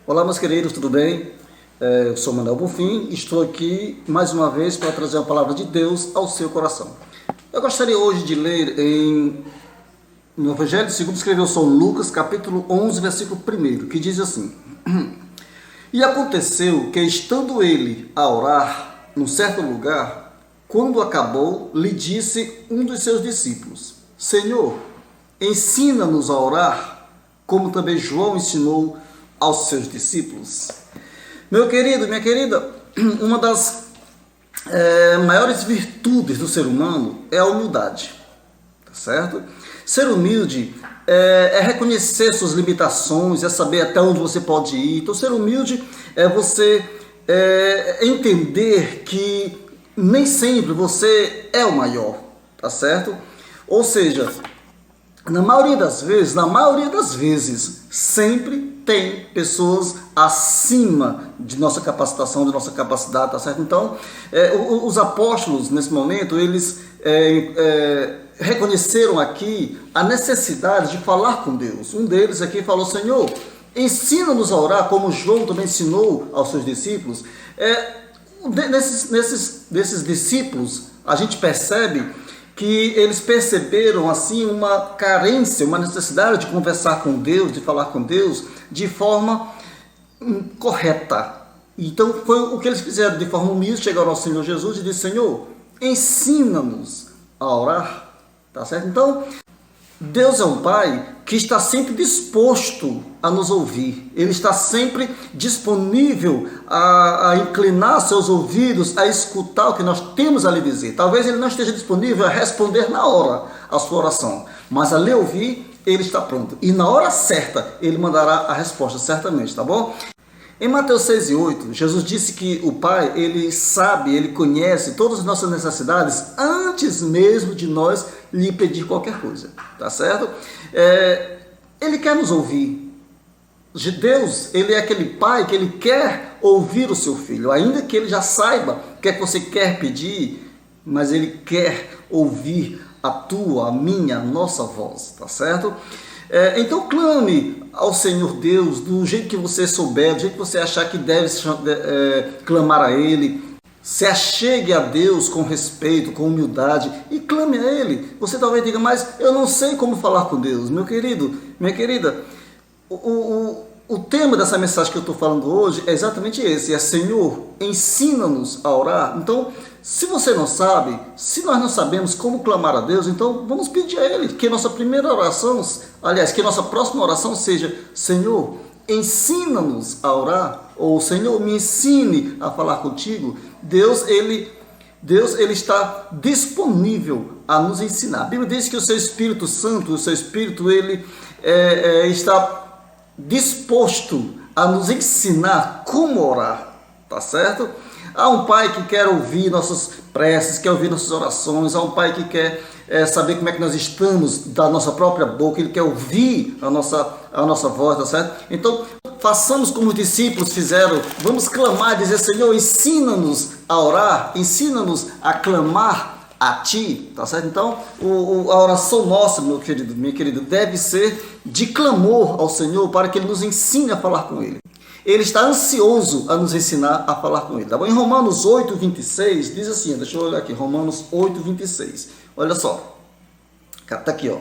Olá, meus queridos, tudo bem? Eu sou Manuel Bonfim e estou aqui mais uma vez para trazer a palavra de Deus ao seu coração. Eu gostaria hoje de ler no Evangelho segundo escreveu São Lucas, capítulo 11, versículo 1, que diz assim: E aconteceu que, estando ele a orar num certo lugar, quando acabou, lhe disse um dos seus discípulos: Senhor, ensina-nos a orar, como também João ensinou aos seus discípulos. Meu querido, minha querida, uma das maiores virtudes do ser humano é a humildade, tá certo? Ser humilde é reconhecer suas limitações, é saber até onde você pode ir. Então, ser humilde é você entender que nem sempre você é o maior, tá certo? Ou seja, na maioria das vezes, sempre tem pessoas acima de nossa capacitação, de nossa capacidade, tá certo? Então, os apóstolos, nesse momento, eles reconheceram aqui a necessidade de falar com Deus. Um deles aqui falou: Senhor, ensina-nos a orar, como João também ensinou aos seus discípulos. Nesses discípulos, a gente percebe que eles perceberam assim uma carência, uma necessidade de conversar com Deus, de falar com Deus de forma correta. Então foi o que eles fizeram, de forma humilde, chegaram ao Senhor Jesus e disseram: Senhor, ensina-nos a orar, tá certo? Então, Deus é um Pai que está sempre disposto a nos ouvir. Ele está sempre disponível a inclinar seus ouvidos, a escutar o que nós temos a lhe dizer. Talvez Ele não esteja disponível a responder na hora a sua oração, mas a lhe ouvir, Ele está pronto. E na hora certa, Ele mandará a resposta, certamente, tá bom? Em Mateus 6:8, Jesus disse que o Pai, Ele sabe, Ele conhece todas as nossas necessidades antes mesmo de nós lhe pedir qualquer coisa, tá certo? Ele quer nos ouvir. Deus, Ele é aquele Pai que Ele quer ouvir o seu filho, ainda que Ele já saiba o que é que você quer pedir, mas Ele quer ouvir a tua, a minha, a nossa voz, tá certo? Então clame ao Senhor Deus do jeito que você souber, do jeito que você achar que deve clamar a Ele. Se achegue a Deus com respeito, com humildade e clame a Ele. Você talvez diga: mas eu não sei como falar com Deus. Meu querido, minha querida, o tema dessa mensagem que eu estou falando hoje é exatamente esse: Senhor, ensina-nos a orar. Então, se você não sabe, se nós não sabemos como clamar a Deus, então vamos pedir a Ele que nossa primeira oração, que nossa próxima oração seja: Senhor, ensina-nos a orar, ou Senhor, me ensine a falar contigo. Deus ele está disponível a nos ensinar. A Bíblia diz que o seu Espírito Santo, o seu Espírito, ele está disposto a nos ensinar como orar, tá certo? Há um Pai que quer ouvir nossas preces, quer ouvir nossas orações. Há um Pai que quer saber como é que nós estamos da nossa própria boca. Ele quer ouvir a nossa voz, tá certo? Então, façamos como os discípulos fizeram. Vamos clamar e dizer: Senhor, ensina-nos a orar, ensina-nos a clamar a Ti, tá certo? Então, a oração nossa, meu querido, minha querida, deve ser de clamor ao Senhor para que Ele nos ensine a falar com Ele. Ele está ansioso a nos ensinar a falar com Ele, tá bom? Em Romanos 8:26 diz assim, deixa eu olhar aqui, Romanos 8:26, olha só, está aqui, ó.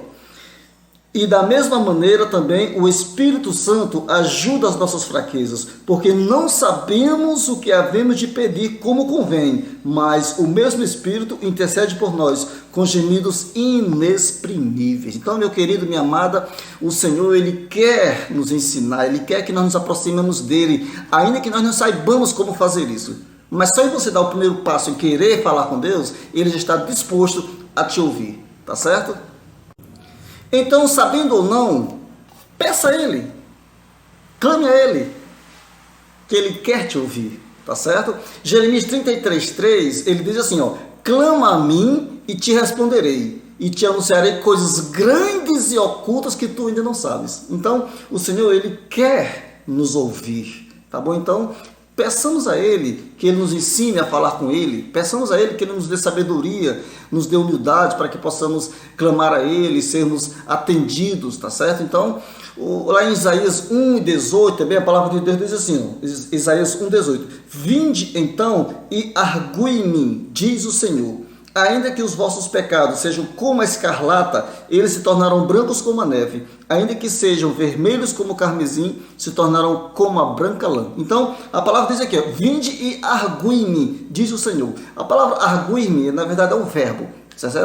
E da mesma maneira também o Espírito Santo ajuda as nossas fraquezas, porque não sabemos o que havemos de pedir como convém, mas o mesmo Espírito intercede por nós com gemidos inexprimíveis. Então, meu querido, minha amada, o Senhor, Ele quer nos ensinar, Ele quer que nós nos aproximemos dEle, ainda que nós não saibamos como fazer isso. Mas só em você dar o primeiro passo em querer falar com Deus, Ele já está disposto a te ouvir, tá certo? Então, sabendo ou não, peça a Ele, clame a Ele, que Ele quer te ouvir, tá certo? Jeremias 33:3, ele diz assim, ó: clama a mim e te responderei, e te anunciarei coisas grandes e ocultas que tu ainda não sabes. Então, o Senhor, Ele quer nos ouvir, tá bom? Então, peçamos a Ele que Ele nos ensine a falar com Ele. Peçamos a Ele que Ele nos dê sabedoria, nos dê humildade para que possamos clamar a Ele e sermos atendidos, tá certo? Então, Lá em Isaías 1:18 também a palavra de Deus diz assim, Isaías 1:18: Vinde então e argui-me, diz o Senhor. Ainda que os vossos pecados sejam como a escarlata, eles se tornarão brancos como a neve. Ainda que sejam vermelhos como o carmesim, se tornarão como a branca lã. Então, a palavra diz aqui, ó, vinde e argui-me, diz o Senhor. A palavra argui-me, na verdade, é um verbo.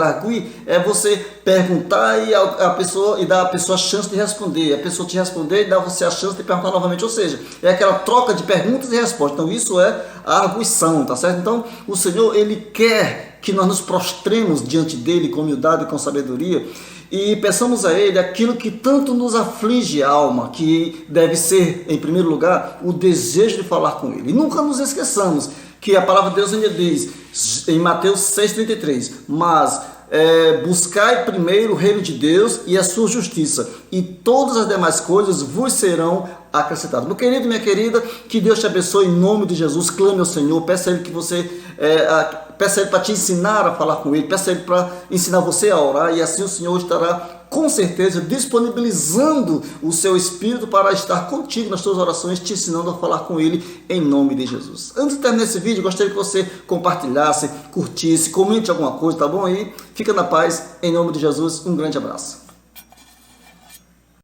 Arguir é você perguntar e a pessoa e dar à pessoa a chance de responder. A pessoa te responder e dar você a chance de perguntar novamente. Ou seja, é aquela troca de perguntas e respostas. Então, isso é a arguição, tá certo? Então, o Senhor, Ele quer que nós nos prostremos diante dEle com humildade e com sabedoria e peçamos a Ele aquilo que tanto nos aflige a alma, que deve ser, em primeiro lugar, o desejo de falar com Ele. E nunca nos esqueçamos que a palavra de Deus ainda diz, em Mateus 6,33, mas buscai primeiro o reino de Deus e a sua justiça, e todas as demais coisas vos serão acrescentadas. Meu querido e minha querida, que Deus te abençoe em nome de Jesus. Clame ao Senhor, peça a Ele que você... peça a Ele para te ensinar a falar com Ele, peça a Ele para ensinar você a orar, e assim o Senhor estará com certeza disponibilizando o seu Espírito para estar contigo nas suas orações, te ensinando a falar com Ele em nome de Jesus. Antes de terminar esse vídeo, gostaria que você compartilhasse, curtisse, comente alguma coisa, tá bom? Aí fica na paz, em nome de Jesus, um grande abraço.